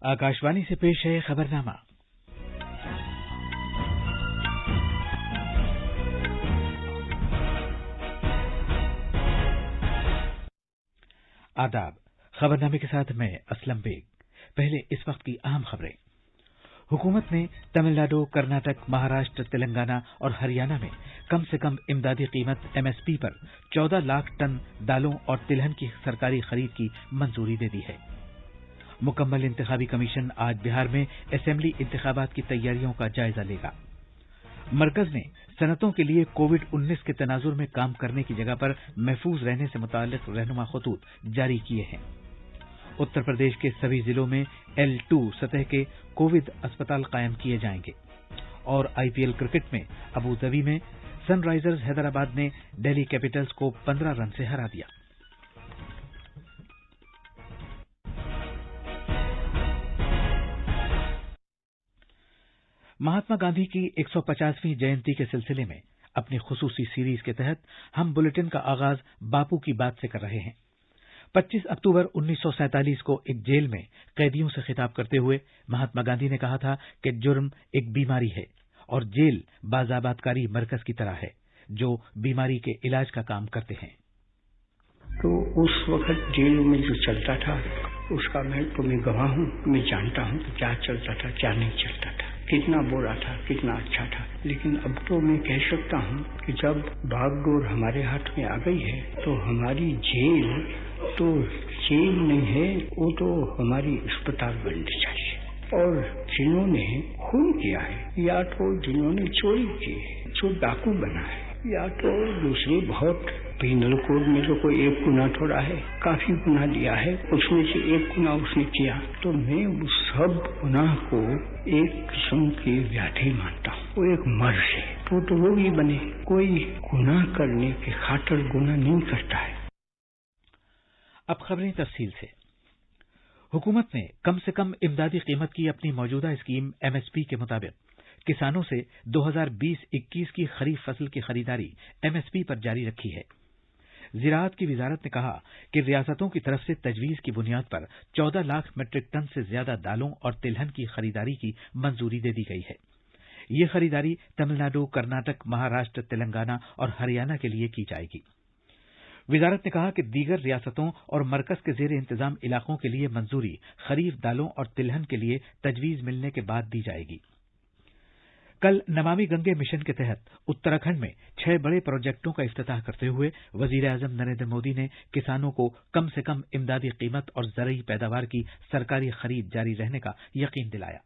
आकाशवाणी से पेश है खबरनामा। आदाब। खबरनामे के साथ मैं असलम बेग। पहले इस वक्त की अहम खबरें। हुकूमत ने तमिलनाडु, कर्नाटक, महाराष्ट्र, तेलंगाना और हरियाणा में कम से कम इमदादी कीमत एमएसपी पर 14 लाख टन दालों और तिलहन की सरकारी खरीद की मंजूरी दे दी है। मुकम्मल इंतखाबी कमीशन आज बिहार में असेंबली इंतखाबात की तैयारियों का जायजा लेगा। मरकज ने सनतों के लिए कोविड-19 के तनाजुर में काम करने की जगह पर महफूज रहने से मुताल्लिक रहनुमा खतूत जारी किए हैं। उत्तर प्रदेश के सभी जिलों में L2 सतह के कोविड अस्पताल कायम किए जाएंगे। और आईपीएल क्रिकेट में अबू धाबी में सनराइजर्स हैदराबाद ने दिल्ली कैपिटल्स को 15 रन से हरा दिया। महात्मा गांधी की 150वीं जयंती के सिलसिले में अपनी खुसूसी सीरीज के तहत हम बुलेटिन का आगाज बापू की बात से कर रहे हैं। 25 अक्टूबर 1947 को एक जेल में कैदियों से खिताब करते हुए महात्मा गांधी ने कहा था कि जुर्म एक बीमारी है और जेल बाजाबातकारी मरकज की तरह है जो बीमारी के इलाज का काम करते हैं। तो उस वक्त जेल में जो चलता था उसका मैं तुम्हें गवाह हूं। मैं जानता हूं कि क्या चलता था, क्या नहीं चलता था, कितना बुरा था, कितना अच्छा था। लेकिन अब तो मैं कह सकता हूं कि जब बागडोर हमारे हाथ में आ गई है तो हमारी जेल तो जेल नहीं है, वो तो हमारी अस्पताल बननी चाहिए। और जिन्होंने खून किया है या तो जिन्होंने चोरी की है, जो डाकू बना है या तो दूसरे बहुत पीनल कोड में तो कोई एक गुना थोड़ा है, काफी गुना लिया है, उसमें से एक गुना उसने किया, तो मैं उस सब गुनाह को एक किस्म की व्याधि मानता हूँ। वो एक मर्ज है, तो वो भी बने। कोई गुनाह करने के खातिर गुनाह नहीं करता है। अब खबरें तफसील से। हुकूमत ने कम से कम इमदादी कीमत की अपनी मौजूदा स्कीम एमएसपी के मुताबिक किसानों से 2020-21 की खरीफ फसल की खरीदारी एमएसपी पर जारी रखी है। ज़िराअत की वजारत ने कहा कि रियासतों की तरफ से तजवीज़ की बुनियाद पर 14 लाख मीट्रिक टन से ज्यादा दालों और तिलहन की खरीदारी की मंजूरी दे दी गई है। ये खरीदारी तमिलनाडु, कर्नाटक, महाराष्ट्र, तेलंगाना और हरियाणा के लिए की जाएगी। वजारत ने कहा कि दीगर रियासतों और मरकज के जेर इंतजाम इलाकों के लिए मंजूरी खरीफ दालों और तिलहन के लिए तजवीज़ मिलने के बाद दी जाएगी। कल नमामि गंगे मिशन के तहत उत्तराखंड में 6 बड़े प्रोजेक्टों का इफ्तिताह करते हुए वजीर आजम नरेंद्र मोदी ने किसानों को कम से कम इमदादी कीमत और ज़रई पैदावार की सरकारी खरीद जारी रहने का यकीन दिलाया।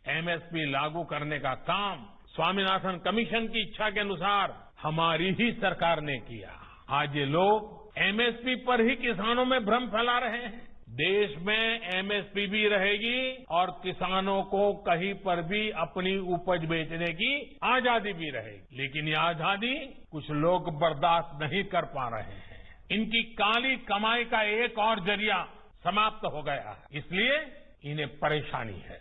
एमएसपी लागू करने का काम स्वामीनाथन कमीशन की इच्छा के अनुसार हमारी ही सरकार ने किया। आज ये लोग एमएसपी पर ही किसानों में भ्रम फैला रहे हैं। देश में एमएसपी भी रहेगी और किसानों को कहीं पर भी अपनी उपज बेचने की आजादी भी रहेगी। लेकिन ये आजादी कुछ लोग बर्दाश्त नहीं कर पा रहे हैं। इनकी काली कमाई का एक और जरिया समाप्त हो गया है, इसलिए इन्हें परेशानी है।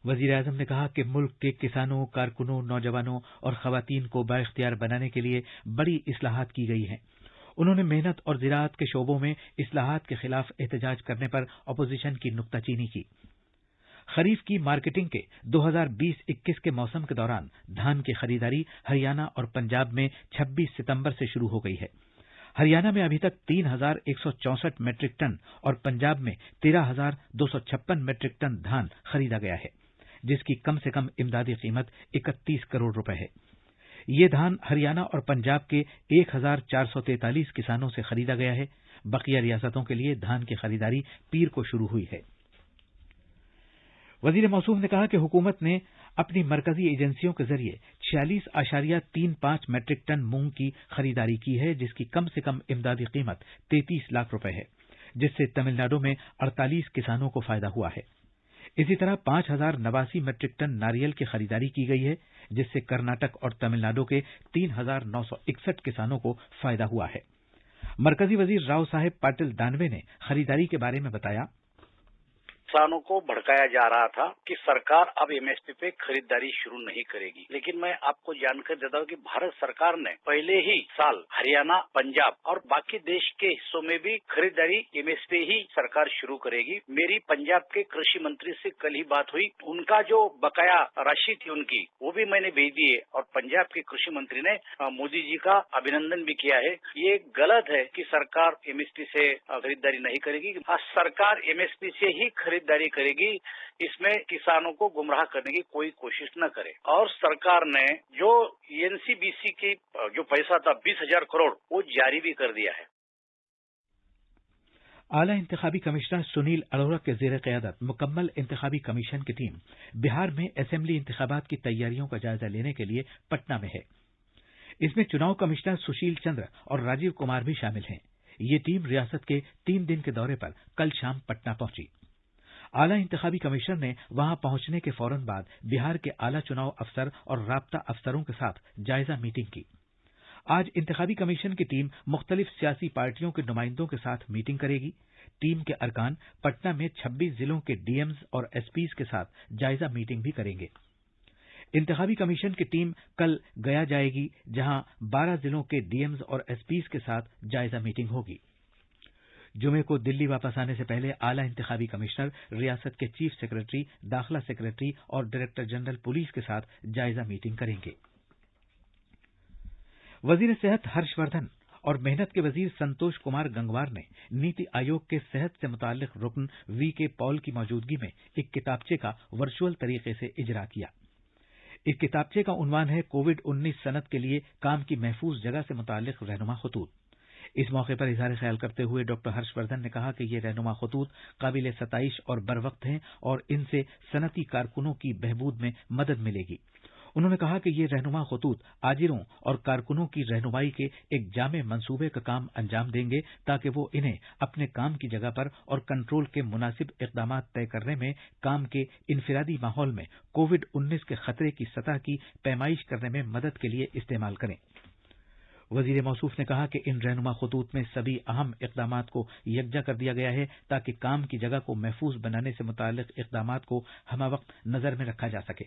वजीर आजम ने कहा कि मुल्क के किसानों, कारकुनों, नौजवानों और खवातीन को बाइख्तियार बनाने के लिए बड़ी इस्लाहात की गई हैं। उन्होंने मेहनत और ज़िराअत के शोबों में इस्लाहात के खिलाफ एहतजाज करने पर अपोजिशन की नुक्ताचीनी की। खरीफ की मार्केटिंग के 2020-21 के मौसम के दौरान धान की खरीदारी हरियाणा और पंजाब में 26 सितंबर से शुरू हो गई है। हरियाणा में अभी तक 3,164 मीट्रिक टन और पंजाब में 13,256 मीट्रिक टन धान खरीदा गया है, जिसकी कम से कम इमदादी कीमत 31 करोड़ रुपए है। ये धान हरियाणा और पंजाब के 1,443 किसानों से खरीदा गया है। बकिया रियासतों के लिए धान की खरीदारी पीर को शुरू हुई है। वजीर मौसूफ ने कहा कि हुकूमत ने अपनी मरकजी एजेंसियों के जरिए 46.35 मीट्रिक टन मूंग की खरीदारी की है, जिसकी कम से कम इमदादी कीमत 33 लाख रुपए है, जिससे तमिलनाडु में 48 किसानों को फायदा हुआ है। इसी तरह 5,089 मीट्रिक टन नारियल की खरीदारी की गई है, जिससे कर्नाटक और तमिलनाडु के 3,961 किसानों को फायदा हुआ है। मरकजी वजीर राव साहेब पाटिल दानवे ने खरीदारी के बारे में बताया। किसानों को भड़काया जा रहा था कि सरकार अब एमएसपी पे खरीदारी शुरू नहीं करेगी, लेकिन मैं आपको जानकारी देता हूं कि भारत सरकार ने पहले ही साल हरियाणा, पंजाब और बाकी देश के हिस्सों में भी खरीदारी एमएसपी ही सरकार शुरू करेगी। मेरी पंजाब के कृषि मंत्री से कल ही बात हुई, उनका जो बकाया राशि थी उनकी वो भी मैंने भेज दी है और पंजाब के कृषि मंत्री ने मोदी जी का अभिनंदन भी किया है। ये गलत है कि सरकार एमएसपी से खरीदारी नहीं करेगी। सरकार एमएसपी से ही खरीदारी करेगी, इसमें किसानों को गुमराह करने की कोई कोशिश न करे। और सरकार ने जो एनसीबीसी की जो पैसा था 20,000 करोड़ वो जारी भी कर दिया है। आला इंतखाबी कमिश्नर सुनील अरोड़ा के ज़ेर क़यादत मुकम्मल इंतखाबी कमीशन की टीम बिहार में असेंबली इंतखाबात की तैयारियों का जायजा लेने के लिए पटना में है। इसमें चुनाव कमिश्नर सुशील चंद्र और राजीव कुमार भी शामिल हैं। ये टीम रियासत के 3 दिन के दौरे पर कल शाम पटना पहुंची। आला इंतखाबी कमिश्नर ने वहां पहुंचने के फौरन बाद बिहार के आला चुनाव अफसर और राब्ता अफसरों के साथ जायजा मीटिंग की। आज इंतखाबी कमीशन की टीम मुख्तलिफ सियासी पार्टियों के नुमाइंदों के साथ मीटिंग करेगी। टीम के अरकान पटना में 26 जिलों के डीएम्स और एसपीज के साथ जायजा मीटिंग भी करेंगे। इंतखाबी कमीशन की टीम कल गया जाएगी, जहां 12 जिलों के डीएम्स और एसपीज के साथ जायजा मीटिंग होगी। जुमे को दिल्ली वापस आने से पहले आला इंतखाबी कमिश्नर रियासत के चीफ सेक्रेटरी, दाखिला सेक्रेटरी और डायरेक्टर जनरल पुलिस के साथ जायजा मीटिंग करेंगे। वजीर सेहत हर्षवर्धन और मेहनत के वजीर संतोष कुमार गंगवार ने नीति आयोग के सेहत से मुताल्लिक रुकन वीके पॉल की मौजूदगी में एक किताबचे का वर्चुअल तरीके से इजरा किया। इस किताबचे का उन्वान है कोविड-19 सनद के लिए काम की महफूज जगह से मुताल्लिक रहनुमा खतूत। इस मौके पर इज़हार ख्याल करते हुए डॉक्टर हर्षवर्धन ने कहा कि ये रहनुमा खतूत काबिल सताइश और बरवक्त हैं और इनसे सनती कारकुनों की बहबूद में मदद मिलेगी। उन्होंने कहा कि ये रहनुमा खतूत आजिरों और कारकुनों की रहनुमाई के एक जामे मंसूबे का काम अंजाम देंगे, ताकि वो इन्हें अपने काम की जगह पर और कंट्रोल के मुनासिब इक़दामात तय करने में काम के इनफिरादी माहौल में कोविड-19 के खतरे की सतह की पैमाइश करने में मदद के लिए इस्तेमाल करें। वजीर मौसूफ ने कहा कि इन रहनुमा खतूत में सभी अहम इक़दामात को यकजा कर दिया गया है, ताकि काम की जगह को महफूज बनाने से मुताल्लिक इक़दामात को हमावक्त नजर में रखा जा सके।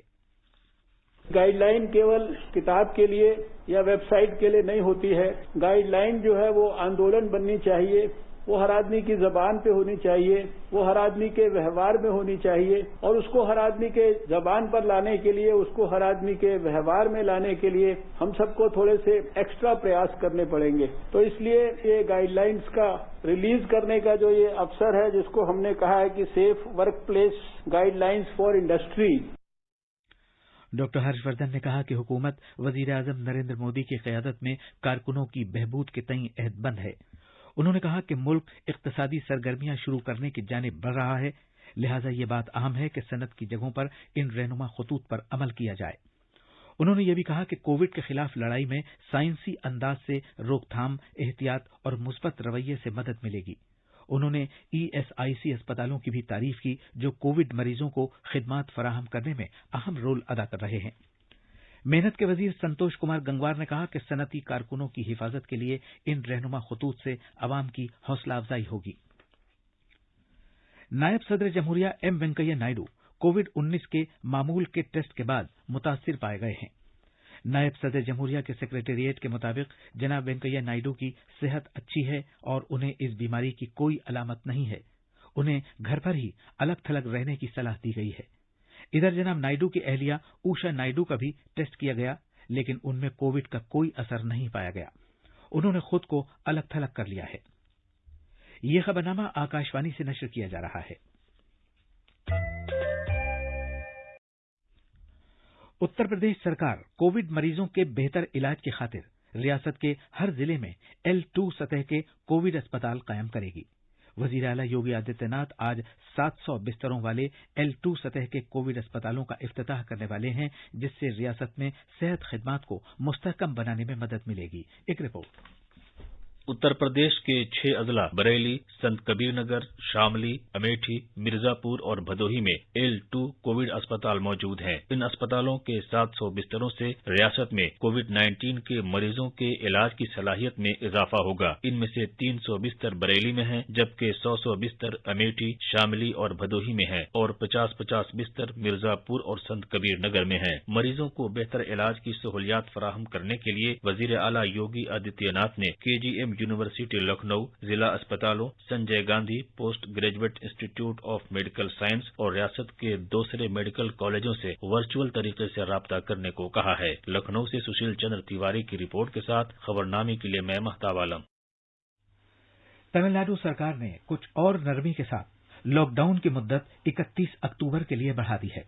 गाइडलाइन केवल किताब के लिए या वेबसाइट के लिए नहीं होती है। गाइडलाइन जो है वो आंदोलन बननी चाहिए, वो हर आदमी की जबान पे होनी चाहिए, वो हर आदमी के व्यवहार में होनी चाहिए और उसको हर आदमी के जबान पर लाने के लिए, उसको हर आदमी के व्यवहार में लाने के लिए हम सबको थोड़े से एक्स्ट्रा प्रयास करने पड़ेंगे। तो इसलिए ये गाइडलाइंस का रिलीज करने का जो ये अवसर है, जिसको हमने कहा है कि safe work place guidelines for industry. Doctor Harshvardhan ने कहा कि हुकूमत वजीर आजम नरेंद्र मोदी की क़यादत में कारकुनों की बहबूद के तईं अहदबंद है। उन्होंने कहा कि मुल्क इक़्तिसादी सरगर्मियां शुरू करने की जानिब बढ़ रहा है, लिहाजा ये बात अहम है कि सनद की जगहों पर इन रहनुमा खतूत पर अमल किया जाए। उन्होंने ये भी कहा कि कोविड के खिलाफ लड़ाई में साइंसी अंदाज से रोकथाम, एहतियात और मुस्बत रवैये से मदद मिलेगी। उन्होंने ईएसआईसी अस्पतालों की भी तारीफ की, जो कोविड मरीजों को खिदमात फराहम करने में अहम रोल अदा कर रहे हैं। मेहनत के वजीर संतोष कुमार गंगवार ने कहा कि सनती कारकुनों की हिफाजत के लिए इन रहनुमा खतूत से अवाम की हौसला अफजाई होगी। नायब सदर जमहूरिया एम वेंकैया नायडू कोविड-19 के मामूल के टेस्ट के बाद मुतासिर पाए गए हैं। नायब सदर जमहूरिया के सेक्रेटेरिएट के मुताबिक जनाब वेंकैया नायडू की सेहत अच्छी है और उन्हें इस बीमारी की कोई अलामत नहीं है। उन्हें घर पर ही अलग थलग रहने की सलाह दी गई है। इधर जनाब नायडू की अहलिया उषा नायडू का भी टेस्ट किया गया, लेकिन उनमें कोविड का कोई असर नहीं पाया गया। उन्होंने खुद को अलग थलग कर लिया है। ये खबरनामा आकाशवाणी से नशर किया जा रहा है। उत्तर प्रदेश सरकार कोविड मरीजों के बेहतर इलाज की खातिर रियासत के हर जिले में L2 सतह के कोविड अस्पताल कायम करेगी। वजीर आला योगी आदित्यनाथ आज 700 बिस्तरों वाले L2 सतह के कोविड अस्पतालों का इफ्तिताह करने वाले हैं, जिससे रियासत में सेहत खिदमात को मुस्तहकम बनाने में मदद मिलेगी। एक रिपोर्ट। उत्तर प्रदेश के 6 अजला बरेली, संत कबीर नगर, शामली, अमेठी, मिर्जापुर और भदोही में L2 कोविड अस्पताल मौजूद हैं। इन अस्पतालों के 700 बिस्तरों से रियासत में कोविड-19 के मरीजों के इलाज की सलाहियत में इजाफा होगा। इनमें से 300 बिस्तर बरेली में हैं, जबकि 100 बिस्तर अमेठी, शामली और भदोही में हैं और 50-50 बिस्तर मिर्जापुर और संत कबीर नगर में हैं। मरीजों को बेहतर इलाज की सहूलियात फराहम करने के लिए वजीर आला योगी आदित्यनाथ ने KGM यूनिवर्सिटी लखनऊ, जिला अस्पतालों, Sanjay Gandhi post graduate institute of medical science और रियासत के दूसरे मेडिकल कॉलेजों से वर्चुअल तरीके से राब्ता करने को कहा है। लखनऊ से सुशील चंद्र तिवारी की रिपोर्ट के साथ खबरनामे के लिए मैं महताब आलम। तमिलनाडु सरकार ने कुछ और नरमी के साथ लॉकडाउन की मुद्दत 31 अक्टूबर के लिए बढ़ा दी है।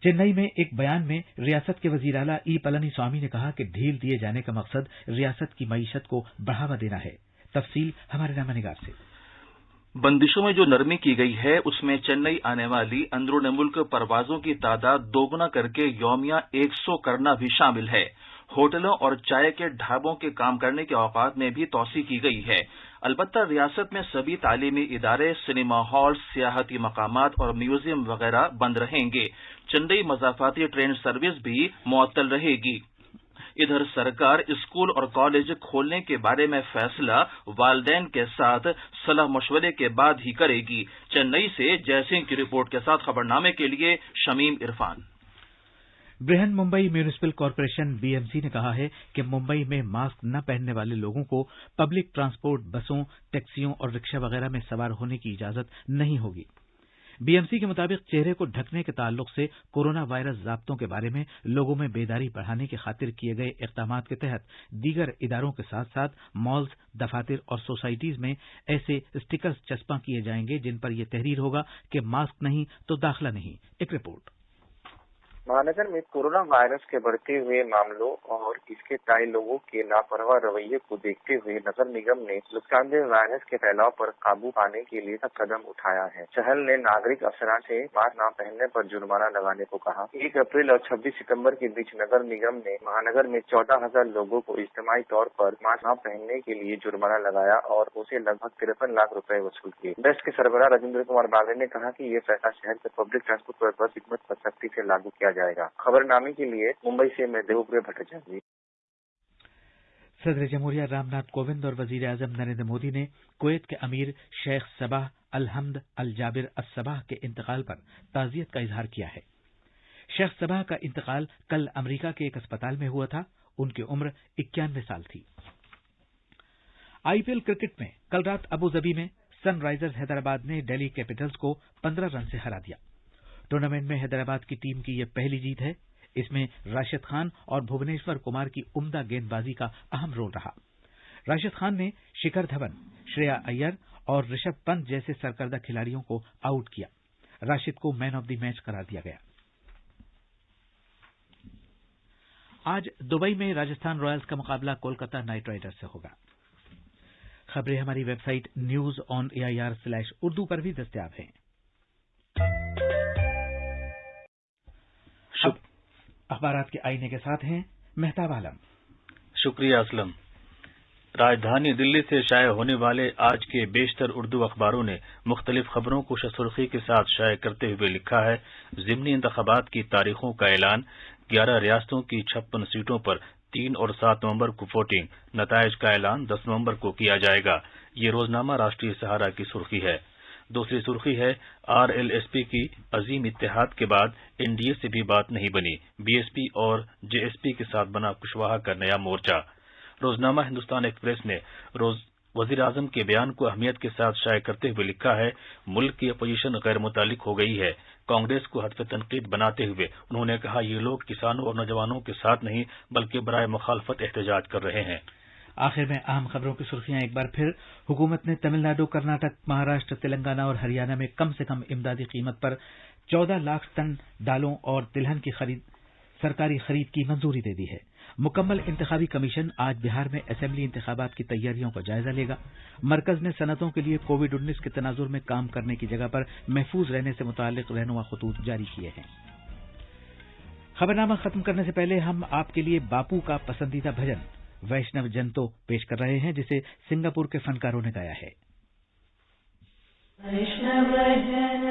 चेन्नई में एक बयान में रियासत के वजीर आला ई पलनीस्वामी ने कहा कि ढील दिए जाने का मकसद रियासत की मईशत को बढ़ावा देना है। तफसील हमारे नामानिगार से। बंदिशों में जो नरमी की गई है उसमें चेन्नई आने वाली अंदरूनी मुल्क परवाजों की तादाद दोगुना करके यौमिया 100 करना भी शामिल है। होटलों और चाय के ढाबों के काम करने के औकात में भी तौसी की गई है। अलबत्ता रियासत में सभी तालीमी इदारे, सिनेमा हॉल, सियाहती मकामात और म्यूजियम वगैरह बंद रहेंगे। चेन्नई मजाफाती ट्रेन सर्विस भी मुअत्तल रहेगी। इधर सरकार स्कूल और कॉलेज खोलने के बारे में फैसला वालिदैन के साथ सलाह मशवरे के बाद ही करेगी। चेन्नई से जयसिंह की रिपोर्ट के साथ खबरनामे के लिए Shamim Irfan. Brihan Mumbai municipal corporation BMC ने कहा है कि मुंबई में मास्क न पहनने वाले लोगों को पब्लिक ट्रांसपोर्ट, बसों, टैक्सियों और रिक्शा वगैरह में सवार होने की इजाजत नहीं होगी। BMC के मुताबिक चेहरे को ढकने के ताल्लुक से कोरोना वायरस ज़ाब्तों के बारे में लोगों में बेदारी बढ़ाने की खातिर किए गए इक़दामात के तहत दीगर इदारों के साथ साथ मॉल्स, दफातर और सोसाइटीज में ऐसे स्टिकर्स चस्पा किए जाएंगे जिन पर यह तहरीर होगा कि मास्क नहीं तो दाखिला नहीं। एक रिपोर्ट। महानगर में कोरोना वायरस के बढ़ते हुए मामलों और इसके तय लोगों के लापरवाह रवैये को देखते हुए नगर निगम ने नुकसानदेह वायरस के फैलाव पर काबू पाने के लिए कदम उठाया है। चहल ने नागरिक अफसरान से मास्क न पहनने पर जुर्माना लगाने को कहा। 1 अप्रैल और 26 सितंबर के बीच नगर निगम ने महानगर में 14,000 लोगों को इज्तिमाई तौर पर मास्क न पहनने के लिए जुर्माना लगाया और उसे लगभग 53 लाख रुपए वसूल किए। बेस्ट के सरबराह राजेंद्र कुमार बागड़े ने कहा कि ये फैसला शहर के पब्लिक ट्रांसपोर्ट पर बस खिदमत पर सख्ती से लागू किया जाएगा। खबरनामे के लिए मुंबई से मैं देवप्रिय भट्टाचार्य। सदर जमहूरिया रामनाथ कोविंद और वजीर आजम नरेंद्र मोदी ने कुवैत के अमीर शेख सबाह अल हमद अल जाबिर अस सबाह के इंतकाल पर ताज़ियत का इजहार किया है। शेख सबाह का इंतकाल कल अमेरिका के एक अस्पताल में हुआ था। उनकी उम्र 91 साल थी। IPL क्रिकेट में कल रात अबुधाबी में सनराइजर्स हैदराबाद ने दिल्ली कैपिटल्स को 15 रन से हरा दिया। टूर्नामेंट में हैदराबाद की टीम की यह पहली जीत है। इसमें राशिद खान और भुवनेश्वर कुमार की उम्दा गेंदबाजी का अहम रोल रहा। राशिद खान ने शिखर धवन, श्रेया अय्यर और ऋषभ पंत जैसे सरकर्दा खिलाड़ियों को आउट किया। राशिद को मैन ऑफ द मैच करार दिया गया। आज दुबई में राजस्थान रॉयल्स का मुकाबला कोलकाता नाइट राइडर्स से होगा। खबरें हमारी वेबसाइट news.on.air/urdu पर भी दस्तयाब हैं। अखबारात के आईने के साथ हैं महताब आलम। शुक्रिया असलम। राजधानी दिल्ली से शाये होने वाले आज के बेशतर उर्दू अखबारों ने मुख्तलिफ खबरों को सुर्खी के साथ शाये करते हुए लिखा है, ज़िमनी इंतखाबात की तारीखों का ऐलान, 11 रियासतों की 56 सीटों पर 3 और 7 नवंबर को वोटिंग, नताइज का ऐलान 10 नवंबर को किया जाएगा। ये रोजनामा राष्ट्रीय सहारा की सुर्खी है। दूसरी सुर्खी है, RLSP की अजीम इत्तेहाद के बाद NDA से भी बात नहीं बनी, BSP और JSP के साथ बना कुशवाहा का नया मोर्चा। रोजनामा हिंदुस्तान एक्सप्रेस ने वजीर आजम के बयान को अहमियत के साथ शाये करते हुए लिखा है, मुल्क की अपोजिशन गैर मुतालिक हो गई है। कांग्रेस को हत्फ तनकीद बनाते हुए उन्होंने कहा, ये लोग किसानों और नौजवानों के साथ नहीं बल्कि बराए मुखालफत एहतजाज कर रहे हैं। आखिर में अहम खबरों की सुर्खियां एक बार फिर। हुकूमत ने तमिलनाडु, कर्नाटक, महाराष्ट्र, तेलंगाना और हरियाणा में कम से कम इमदादी कीमत पर 14 लाख टन दालों और तिलहन की सरकारी खरीद की मंजूरी दे दी है। मुकम्मल इंतखाबी कमीशन आज बिहार में असेंबली इंतखाबात की तैयारियों का जायजा लेगा। मरकज ने सनतों के लिए कोविड-19 के तनाजुर में काम करने की जगह पर महफूज रहने से मुताल्लिक रहनुमा खतूत जारी किए हैं। खबरनामा खत्म करने से पहले हम आपके लिए बापू का पसंदीदा भजन वैष्णव जन तो पेश कर रहे हैं, जिसे सिंगापुर के फनकारों ने गाया है। वैष्णव जन